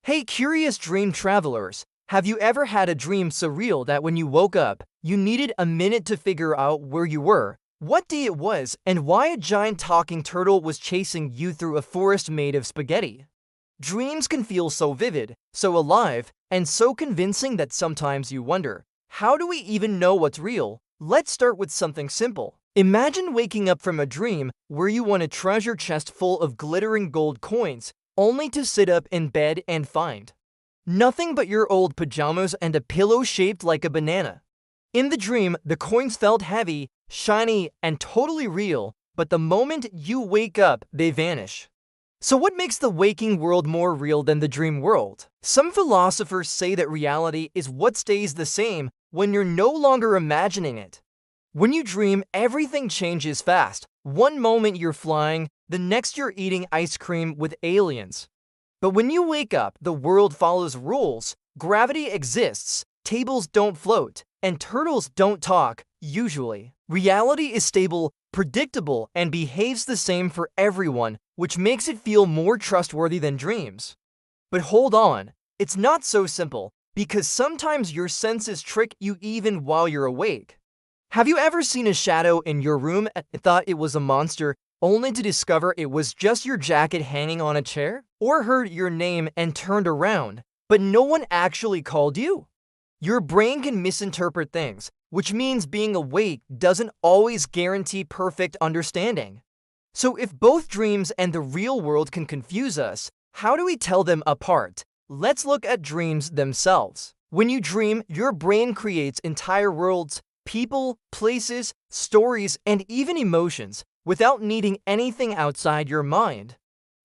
Hey, curious dream travelers, have you ever had a dream so real that when you woke up, you needed a minute to figure out where you were, what day it was, and why a giant talking turtle was chasing you through a forest made of spaghetti? Dreams can feel so vivid, so alive, and so convincing that sometimes you wonder, how do we even know what's real? Let's start with something simple. Imagine waking up from a dream where you won a treasure chest full of glittering gold coins, only to sit up in bed and find nothing but your old pajamas and a pillow shaped like a banana. In the dream, the coins felt heavy, shiny, and totally real, but the moment you wake up, they vanish. So what makes the waking world more real than the dream world? Some philosophers say that reality is what stays the same when you're no longer imagining it. When you dream, everything changes fast. One moment you're flying, the next you're eating ice cream with aliens. But when you wake up, the world follows rules. Gravity exists, tables don't float, and turtles don't talk, usually. Reality is stable, predictable, and behaves the same for everyone, which makes it feel more trustworthy than dreams. But hold on, it's not so simple, because sometimes your senses trick you even while you're awake. Have you ever seen a shadow in your room and thought it was a monster, only to discover it was just your jacket hanging on a chair? Or heard your name and turned around, but no one actually called you? Your brain can misinterpret things, which means being awake doesn't always guarantee perfect understanding. So if both dreams and the real world can confuse us, how do we tell them apart? Let's look at dreams themselves. When you dream, your brain creates entire worlds, people, places, stories, and even emotions without needing anything outside your mind.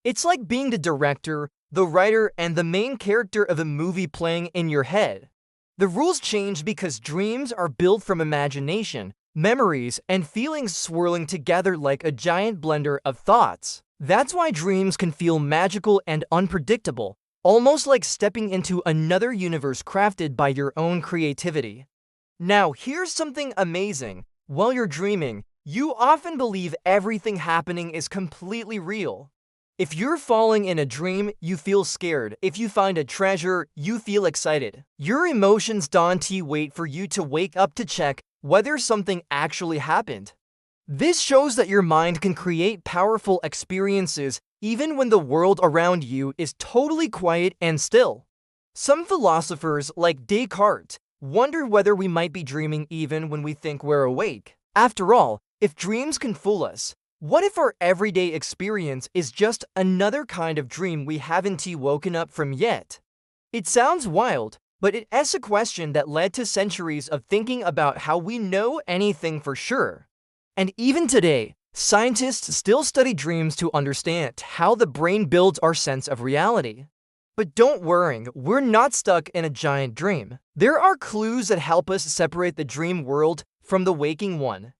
It's like being the director, the writer, and the main character of a movie playing in your head. The rules change because dreams are built from imagination, memories, and feelings swirling together like a giant blender of thoughts. That's why dreams can feel magical and unpredictable, almost like stepping into another universe crafted by your own creativity. Now, here's something amazing. While you're dreaming, you often believe everything happening is completely real. If you're falling in a dream, you feel scared. If you find a treasure, you feel excited. Your emotions don't wait for you to wake up to check whether something actually happened. This shows that your mind can create powerful experiences even when the world around you is totally quiet and still. Some philosophers, like Descartes, wonder whether we might be dreaming even when we think we're awake. After all, if dreams can fool us, what if our everyday experience is just another kind of dream we haven't woken up from yet? It sounds wild, but it is a question that led to centuries of thinking about how we know anything for sure. And even today, scientists still study dreams to understand how the brain builds our sense of reality. But don't worry, we're not stuck in a giant dream. There are clues that help us separate the dream world from the waking one.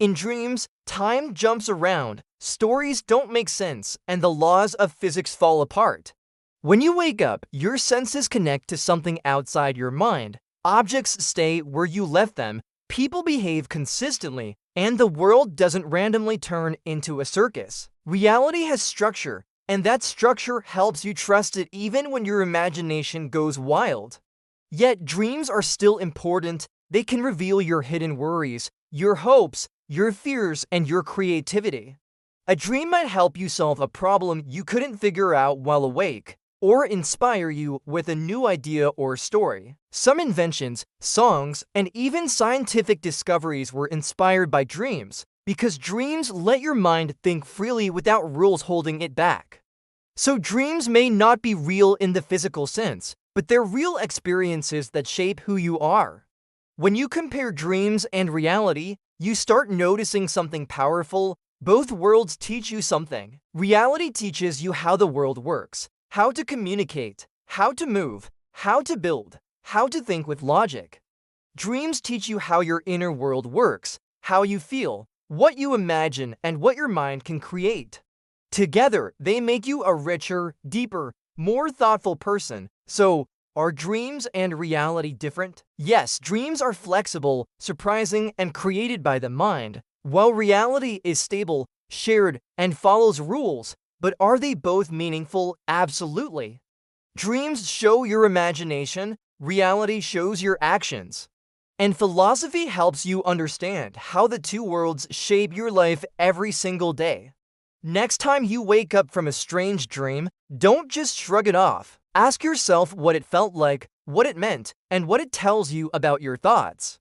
In dreams, time jumps around, stories don't make sense, and the laws of physics fall apart. When you wake up, your senses connect to something outside your mind. Objects stay where you left them, people behave consistently, and the world doesn't randomly turn into a circus. Reality has structure, and that structure helps you trust it even when your imagination goes wild. Yet dreams are still important. They can reveal your hidden worries, your hopes, your fears, and your creativity. A dream might help you solve a problem you couldn't figure out while awake, or inspire you with a new idea or story. Some inventions, songs, and even scientific discoveries were inspired by dreams, because dreams let your mind think freely without rules holding it back. So dreams may not be real in the physical sense, but they're real experiences that shape who you are. When you compare dreams and reality, you start noticing something powerful. Both worlds teach you something. Reality teaches you how the world works, how to communicate, how to move, how to build, how to think with logic. Dreams teach you how your inner world works, how you feel, what you imagine, and what your mind can create. Together, they make you a richer, deeper, more thoughtful person. So, are dreams and reality different? Yes, dreams are flexible, surprising, and created by the mind, while reality is stable, shared, and follows rules. But are they both meaningful? Absolutely. Dreams show your imagination, reality shows your actions. And philosophy helps you understand how the two worlds shape your life every single day. Next time you wake up from a strange dream, don't just shrug it off. Ask yourself what it felt like, what it meant, and what it tells you about your thoughts.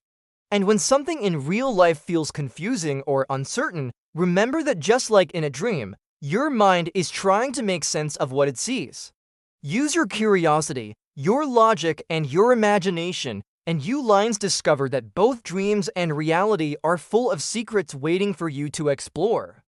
And when something in real life feels confusing or uncertain, remember that just like in a dream, your mind is trying to make sense of what it sees. Use your curiosity, your logic, and your imagination, and you lines discover that both dreams and reality are full of secrets waiting for you to explore.